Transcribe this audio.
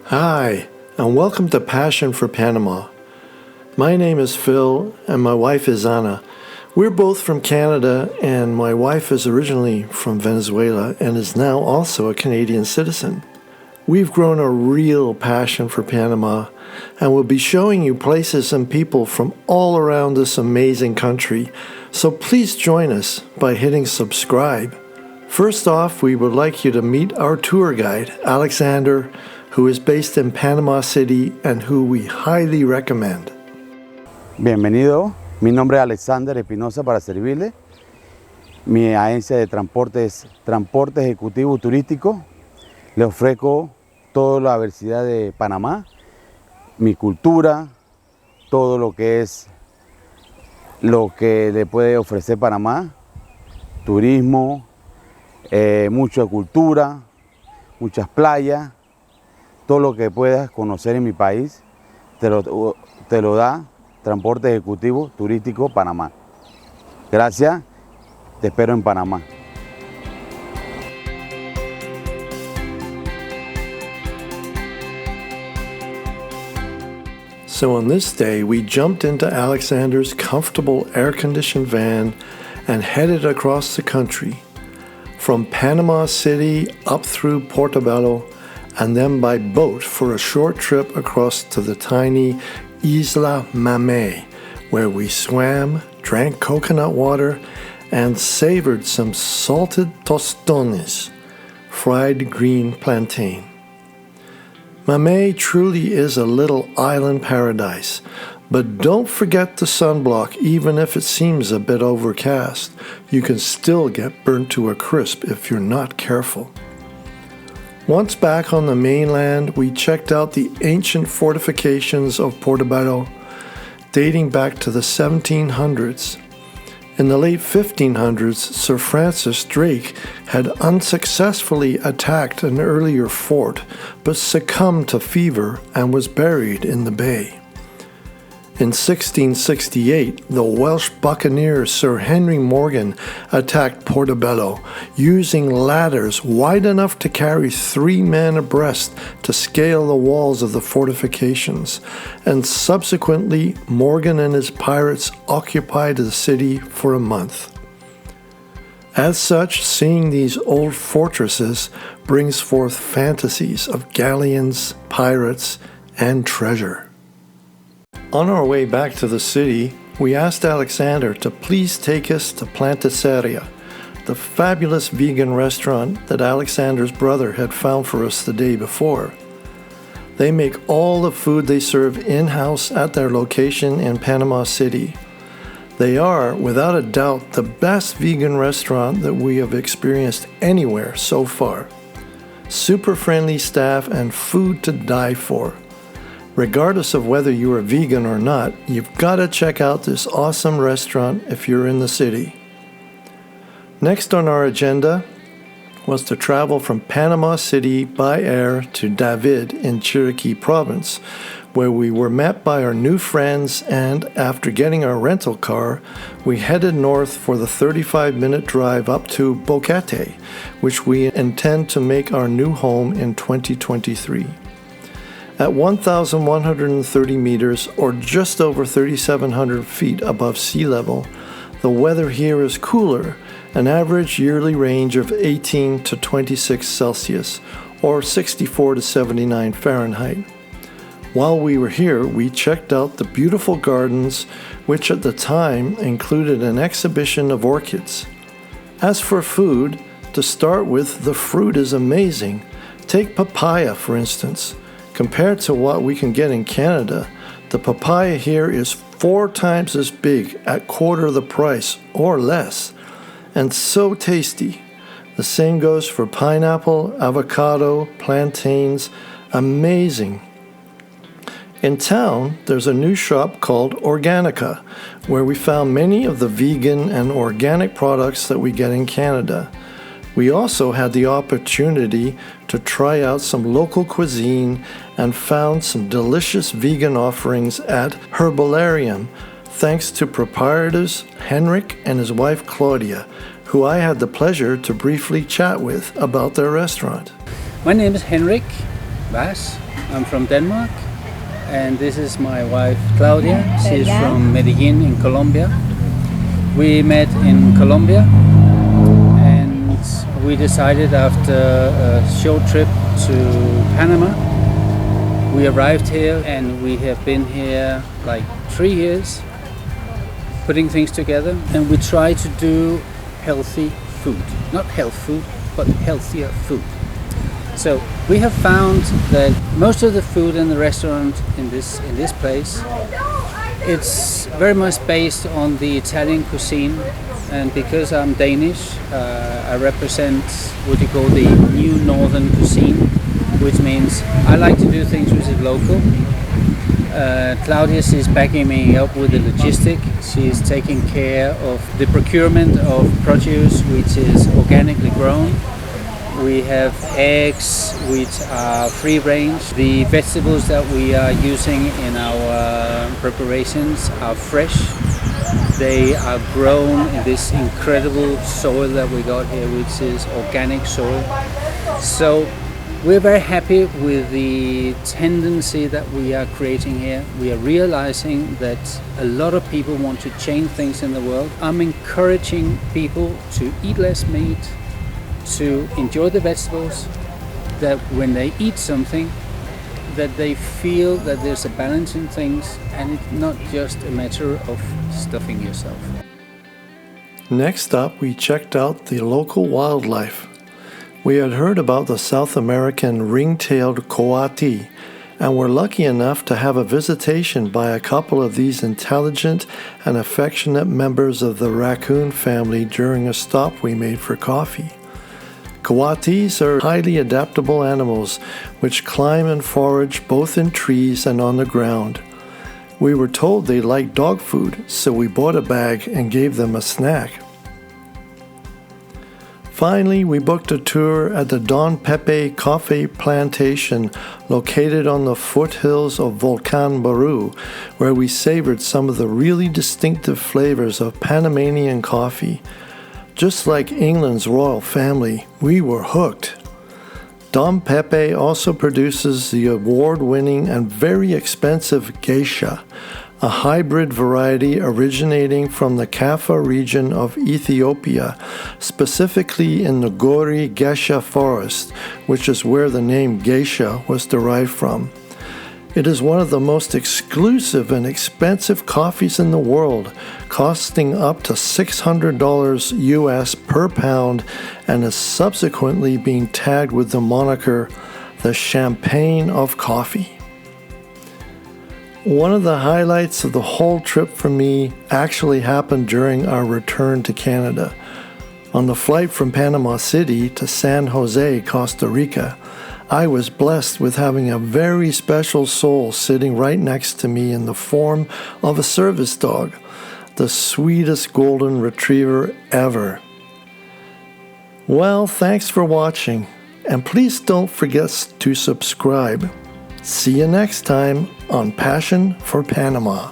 Hi, and welcome to Passion for Panama. My name is Phil, and my wife is Anna. We're both from Canada, and my wife is originally from Venezuela and is now also a Canadian citizen. We've grown a real passion for Panama, and we'll be showing you places and people from all around this amazing country, so please join us by hitting subscribe. First off, we would like you to meet our tour guide, Alexander, who is based in Panama City and who we highly recommend. Bienvenido, mi nombre es Alexander Espinosa para servirle. Mi agencia de transporte es Transporte Ejecutivo Turístico. Le ofrezco toda la diversidad de Panamá, mi cultura, todo lo que es lo que le puede ofrecer Panamá, turismo, mucha cultura, muchas playas. Todo lo que puedas conocer en mi país te lo da Transporte Ejecutivo Turístico Panamá. Gracias, te espero en Panamá. So on this day, we jumped into Alexander's comfortable air-conditioned van and headed across the country, from Panama City up through Portobello, and then by boat for a short trip across to the tiny Isla Mamey, where we swam, drank coconut water, and savored some salted tostones, fried green plantain. Mamey truly is a little island paradise, but don't forget the sunblock even if it seems a bit overcast. You can still get burnt to a crisp if you're not careful. Once back on the mainland, we checked out the ancient fortifications of Portobello, dating back to the 1700s. In the late 1500s, Sir Francis Drake had unsuccessfully attacked an earlier fort, but succumbed to fever and was buried in the bay. In 1668, the Welsh buccaneer Sir Henry Morgan attacked Portobello, using ladders wide enough to carry 3 men abreast to scale the walls of the fortifications, and subsequently Morgan and his pirates occupied the city for a month. As such, seeing these old fortresses brings forth fantasies of galleons, pirates, and treasure. On our way back to the city, we asked Alexander to please take us to Plantaseria, the fabulous vegan restaurant that Alexander's brother had found for us the day before. They make all the food they serve in-house at their location in Panama City. They are, without a doubt, the best vegan restaurant that we have experienced anywhere so far. Super friendly staff and food to die for. Regardless of whether you are vegan or not, you've got to check out this awesome restaurant if you're in the city. Next on our agenda was to travel from Panama City by air to David in Chiriquí Province, where we were met by our new friends, and after getting our rental car, we headed north for the 35-minute drive up to Boquete, which we intend to make our new home in 2023. At 1,130 meters, or just over 3,700 feet above sea level, the weather here is cooler, an average yearly range of 18 to 26 Celsius, or 64 to 79 Fahrenheit. While we were here, we checked out the beautiful gardens, which at the time included an exhibition of orchids. As for food, to start with, the fruit is amazing. Take papaya, for instance. Compared to what we can get in Canada, the papaya here is 4 times as big at quarter the price or less, and so tasty. The same goes for pineapple, avocado, plantains. Amazing. In town, there's a new shop called Organica, where we found many of the vegan and organic products that we get in Canada. We also had the opportunity to try out some local cuisine and found some delicious vegan offerings at Herbularium, thanks to proprietors Henrik and his wife Claudia, who I had the pleasure to briefly chat with about their restaurant. My name is Henrik Bass. I'm from Denmark, and this is my wife Claudia. She's from Medellin in Colombia. We met in Colombia, and we decided after a short trip to Panama, we arrived here, and we have been here like 3 years, putting things together, and we try to do healthy food. Not health food, but healthier food. So we have found that most of the food in the restaurant in this place, it's very much based on the Italian cuisine, and because I'm Danish, I represent what you call the new northern cuisine, which means I like to do things which is local. Claudia is backing me up with the logistic. She's taking care of the procurement of produce which is organically grown. We have eggs which are free range. The vegetables that we are using in our preparations are fresh. They are grown in this incredible soil that we got here, which is organic soil. So we're very happy with the tendency that we are creating here. We are realizing that a lot of people want to change things in the world. I'm encouraging people to eat less meat, to enjoy the vegetables, that when they eat something, that they feel that there's a balance in things and it's not just a matter of stuffing yourself. Next up, we checked out the local wildlife. We had heard about the South American ring-tailed coati, and were lucky enough to have a visitation by a couple of these intelligent and affectionate members of the raccoon family during a stop we made for coffee. Coatis are highly adaptable animals which climb and forage both in trees and on the ground. We were told they like dog food, so we bought a bag and gave them a snack. Finally, we booked a tour at the Don Pepe Coffee Plantation located on the foothills of Volcan Baru, where we savored some of the really distinctive flavors of Panamanian coffee. Just like England's royal family, we were hooked. Don Pepe also produces the award-winning and very expensive geisha, a hybrid variety originating from the Kaffa region of Ethiopia, specifically in the Gori Gesha forest, which is where the name geisha was derived from. It is one of the most exclusive and expensive coffees in the world, costing up to $600 US per pound, and is subsequently being tagged with the moniker the Champagne of Coffee. One of the highlights of the whole trip for me actually happened during our return to Canada. On the flight from Panama City to San Jose, Costa Rica, I was blessed with having a very special soul sitting right next to me in the form of a service dog, the sweetest golden retriever ever. Well, thanks for watching, and please don't forget to subscribe. See you next time on Passion for Panama.